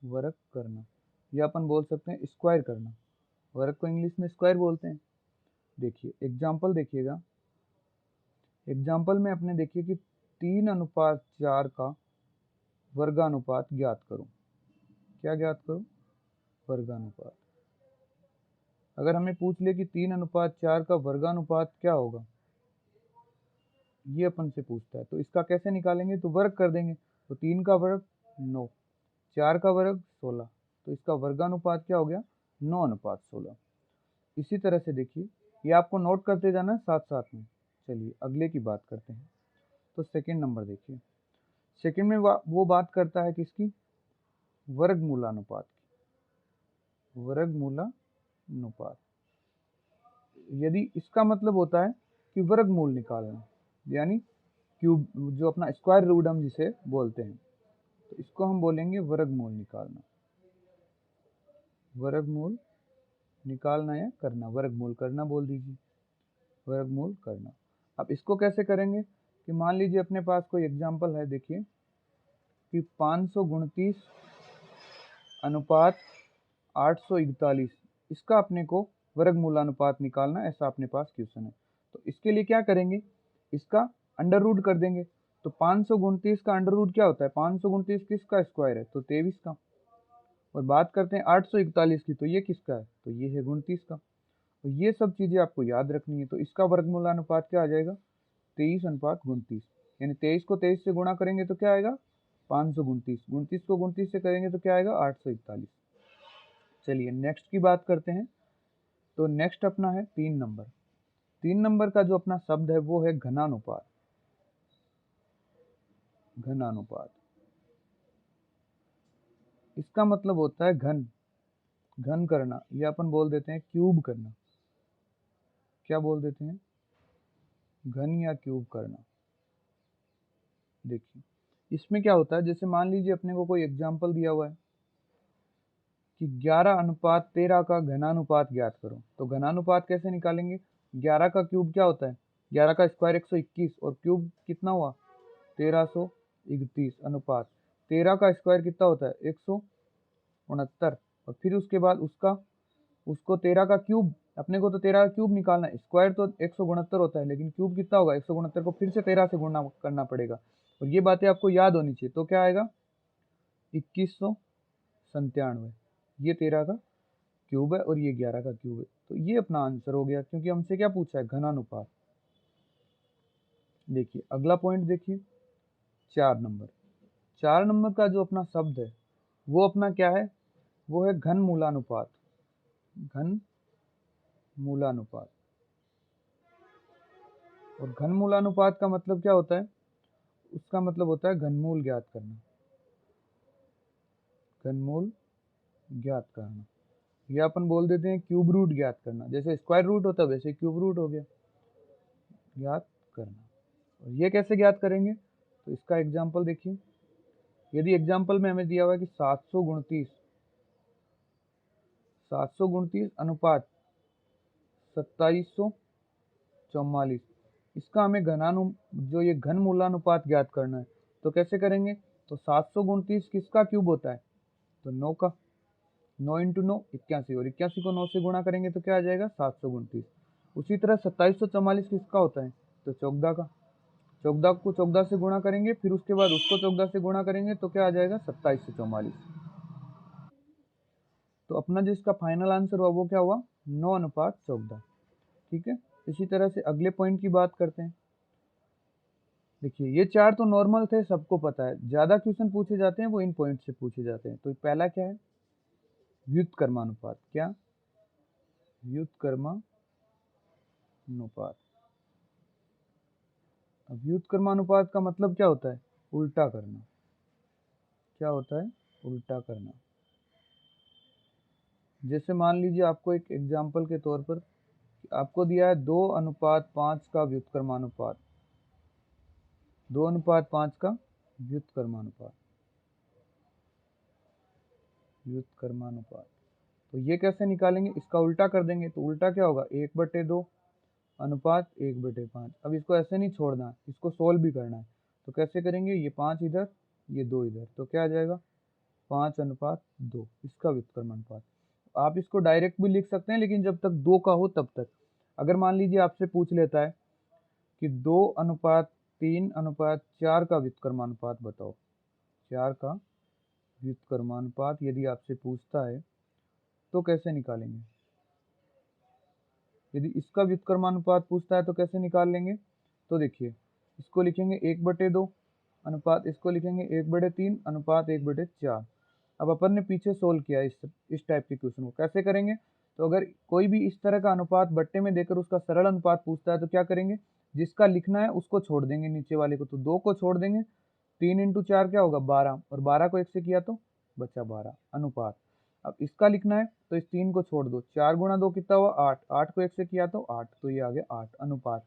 वर्ग करना, या अपन बोल सकते हैं स्क्वायर करना। वर्ग को इंग्लिश में स्क्वायर बोलते हैं। देखिए एग्जाम्पल देखिएगा, एग्जाम्पल में अपने देखिए कि 3:4 का वर्गानुपात ज्ञात करो। क्या ज्ञात करो? वर्गानुपात। अगर हमें पूछ ले कि 3:4 का वर्गानुपात क्या होगा, ये अपन से पूछता है, तो इसका कैसे निकालेंगे? तो वर्ग कर देंगे। तो 3 का वर्ग 9, 4 का वर्ग 16, तो इसका वर्गानुपात क्या हो गया? 9:16। इसी तरह से देखिए, ये आपको नोट करते जाना है साथ साथ में। चलिए अगले की बात करते हैं। तो सेकंड नंबर देखिए, सेकंड में वो बात करता है किसकी? वर्गमूलानुपात की। वर्गमूलानुपात, यदि इसका मतलब होता है कि वर्गमूल निकालना, यानी क्यूब, जो अपना स्क्वायर रूट हम जिसे बोलते हैं, तो इसको हम बोलेंगे वर्गमूल निकालना। वर्गमूल निकालना या करना, वर्गमूल करना बोल दीजिए, वर्गमूल करना। अब इसको कैसे करेंगे कि मान लीजिए अपने पास कोई एग्जांपल है, देखिए कि 529 अनुपात 841, इसका अपने को वर्गमूलानुपात निकालना, ऐसा अपने पास क्वेश्चन है। तो इसके लिए क्या करेंगे? इसका अंडर रूट कर देंगे। तो 529 का अंडर रूट क्या होता है? 529 किसका स्क्वायर है? तो 23 का। और बात करते हैं 841 की, तो ये किसका है? तो ये है 29 का। तो ये सब चीज़ें आपको याद रखनी है। तो इसका वर्गमूलानुपात क्या आ जाएगा? 23:29, यानी 23 को 23 से गुणा करेंगे तो क्या आएगा? 529, 29 को 29 से करेंगे तो क्या आएगा? 841। चलिए नेक्स्ट की बात करते हैं। तो नेक्स्ट अपना है 3 नंबर। 3 नंबर का जो अपना शब्द है वो है घनानुपात। घनानुपात, इसका मतलब होता है घन, घन करना, या अपन बोल देते हैं क्यूब करना। क्या बोल देते हैं? घन या क्यूब करना। देखिए इसमें क्या होता है, जैसे मान लीजिए अपने को कोई एग्जाम्पल दिया हुआ है कि 11:13 का घनानुपात ज्ञात करो। तो घनानुपात कैसे निकालेंगे? 11 का क्यूब क्या होता है? 11 का स्क्वायर 121, और क्यूब कितना हुआ? 1331 अनुपात 13 का स्क्वायर कितना होता है 169, और फिर उसके बाद उसको 13 का क्यूब, अपने को तो 13 का क्यूब निकालना है, स्क्वायर तो 169 होता है, लेकिन क्यूब कितना होगा 169 को फिर से 13 से गुणा करना पड़ेगा, और ये बातें आपको याद होनी चाहिए। तो क्या आएगा 2197, ये 13 का क्यूब है और ये 11 का क्यूब है। तो ये अपना आंसर हो गया, क्योंकि हमसे क्या पूछा है घनानुपात। देखिए अगला पॉइंट देखिए 4 नंबर। 4 नंबर का जो अपना शब्द है वो अपना क्या है, वो है घन मूलानुपात। घन मूलानुपात, और घन मूलानुपात का मतलब क्या होता है, उसका मतलब होता है घनमूल ज्ञात करना। घनमूल ज्ञात करना, या अपन बोल देते हैं क्यूब रूट ज्ञात करना, जैसे स्क्वायर रूट होता है वैसे क्यूब रूट हो गया, ज्ञात करना। और ये कैसे ज्ञात करेंगे, तो इसका एग्जाम्पल देखिए। यदि एग्जाम्पल में हमें दिया हुआ है कि 729 अनुपात 2744, इसका हमें जो ये घन मूलानुपात ज्ञात करना है, तो कैसे करेंगे, तो 729 किसका क्यूब होता है, तो 9 का, 9 इंटू 9 81, और 81 को 9 से गुणा करेंगे तो क्या आ जाएगा 729। उसी तरह 2744 किसका होता है, तो 14 का, 14 को 14 से गुणा करेंगे, फिर उसके बाद उसको 14 से गुणा करेंगे तो क्या आ जाएगा 2744। तो अपना जो इसका फाइनल आंसर हुआ वो क्या हुआ 9:14। ठीक है। इसी तरह से अगले पॉइंट की बात करते हैं। देखिए ये चार तो नॉर्मल थे, सबको पता है, ज्यादा क्वेश्चन पूछे जाते हैं वो इन पॉइंट से पूछे जाते हैं। तो पहला क्या है, व्युत्क्रमानुपात। क्या, व्युत्क्रमानुपात। अब व्युत्क्रमानुपात का मतलब क्या होता है, उल्टा करना। क्या होता है, उल्टा करना। जैसे मान लीजिए आपको एक एग्जाम्पल के तौर पर आपको दिया है 2:5 का व्युत्क्रमानुपात, 2:5 का व्युत्क्रमानुपात, व्युत्क्रमानुपात। तो ये कैसे निकालेंगे, इसका उल्टा कर देंगे, तो उल्टा क्या होगा 1/2 अनुपात 1/5। अब इसको ऐसे नहीं छोड़ना, इसको सोल्व भी करना है। तो कैसे करेंगे, ये 5 इधर, ये 2 इधर, तो क्या आ जाएगा 5:2, इसका व्युत्क्रमानुपात। आप इसको डायरेक्ट भी लिख सकते हैं, लेकिन जब तक 2 का हो तब तक। अगर मान लीजिए आपसे पूछ लेता है कि 2:3:4 का व्युत्क्रमानुपात बताओ, 4 का व्युत्क्रमानुपात यदि आपसे पूछता है तो कैसे निकालेंगे। यदि इसका व्युत्क्रमानुपात पूछता है तो कैसे निकाल लेंगे, तो देखिए इसको लिखेंगे 1/2 अनुपात, इसको लिखेंगे 1/3 अनुपात 1/4। अब अपन ने पीछे सोल्व किया इस टाइप के क्वेश्चन को, कैसे करेंगे, तो अगर कोई भी इस तरह का अनुपात बट्टे में देकर उसका सरल अनुपात पूछता है तो क्या करेंगे, जिसका लिखना है उसको छोड़ देंगे नीचे वाले को, तो 2 को छोड़ देंगे, 3 × 4 क्या होगा 12, और 12 को 1 से किया तो बचा 12 अनुपात। अब इसका लिखना है तो इस 3 को छोड़ दो, 4 × 2 कितना हुआ 8, 8 को 1 से किया तो 8, तो ये आ गया 8 अनुपात।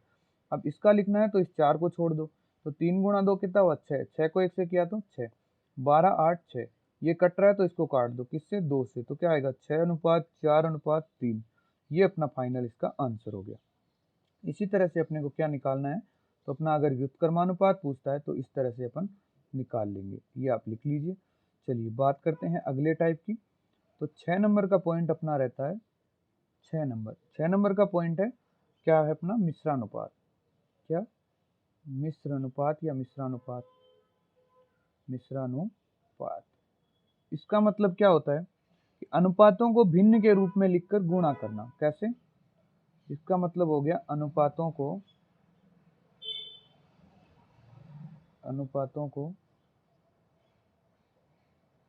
अब इसका लिखना है तो इस 4 को छोड़ दो, तो 3 × 2 कितना हुआ 6, 6 को 1 से किया तो 6, 12 8 6, ये कट रहा है तो इसको काट दो, किससे 2 से, तो क्या आएगा 6:4:3। ये अपना फाइनल इसका आंसर हो गया। इसी तरह से अपने को क्या निकालना है, तो अपना अगर व्युत्क्रमानुपात पूछता है तो इस तरह से अपन निकाल लेंगे, ये आप लिख लीजिए। चलिए बात करते हैं अगले टाइप की। तो 6 नंबर का पॉइंट अपना रहता है, 6 नंबर का पॉइंट है क्या है अपना मिश्रानुपात। क्या, मिश्र अनुपात या मिश्रानुपात, मिश्रानुपात। इसका मतलब क्या होता है कि अनुपातों को भिन्न के रूप में लिखकर गुणा करना। कैसे, इसका मतलब हो गया अनुपातों को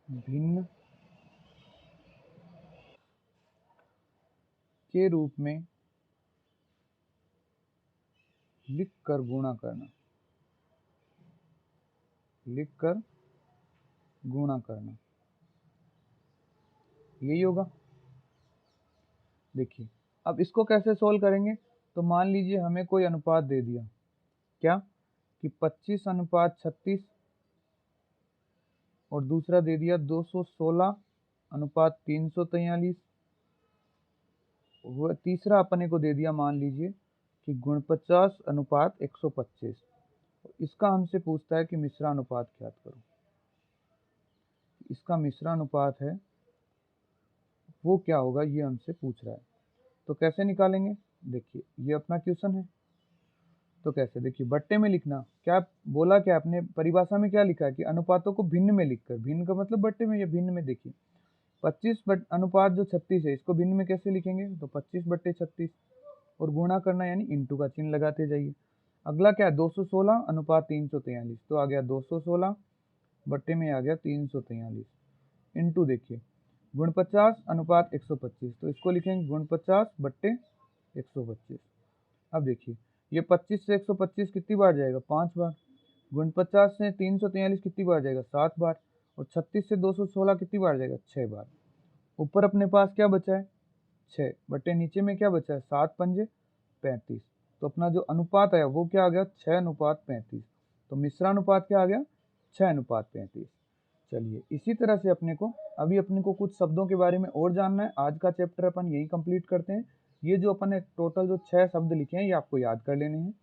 भिन्न के रूप में लिखकर गुणा करना, लिखकर गुणा करना, यही होगा। देखिए अब इसको कैसे सोल्व करेंगे, तो मान लीजिए हमें कोई अनुपात दे दिया, क्या कि 25:36, और दूसरा दे दिया 216:343, वो तीसरा अपने को दे दिया मान लीजिए कि 49:125। इसका हमसे पूछता है कि मिश्रानुपात ज्ञात करो। इसका मिश्रानुपात है वो क्या होगा, ये हमसे पूछ रहा है। तो कैसे निकालेंगे, देखिए ये अपना क्वेश्चन है। तो कैसे, देखिए बट्टे में लिखना, क्या बोला, क्या आपने परिभाषा में क्या लिखा है कि अनुपातों को भिन्न में लिखकर, भिन्न का मतलब बट्टे में या भिन्न में। देखिए 25 अनुपात जो 36 है, इसको भिन्न में कैसे लिखेंगे, तो 25/36 और गुणा करना यानी इंटू का चिन्ह लगाते जाइए। अगला क्या है, 216 अनुपात 343, तो आ गया 216 बट्टे में आ गया 343 इंटू, देखिए गुण 50 अनुपात 125, तो इसको लिखेंगे गुण 50/125। अब देखिए ये 25 से 125 कितनी बार जाएगा, 5 बार। गुण 50 से 343 कितनी बार जाएगा, 7 बार। और 36 से 216 कितनी बार जाएगा, 6 बार। ऊपर अपने पास क्या बचा है, 6 बटे नीचे में क्या बचा है, 7 पंजे 35। तो अपना जो अनुपात आया वो क्या आ गया, 6:35। तो मिश्रानुपात क्या आ गया, 6:35। चलिए इसी तरह से अपने को कुछ शब्दों के बारे में और जानना है। आज का चैप्टर अपन यही कंप्लीट करते हैं। ये जो अपन ने टोटल जो 6 शब्द लिखे हैं ये आपको याद कर लेने हैं।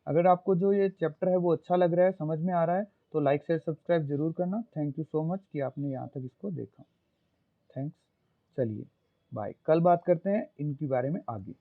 अगर आपको जो ये चैप्टर है वो अच्छा लग रहा है, समझ में आ रहा है, तो लाइक शेयर सब्सक्राइब जरूर करना। थैंक यू सो मच कि आपने यहाँ तक इसको देखा। थैंक्स। चलिए बाय, कल बात करते हैं इनके बारे में आगे।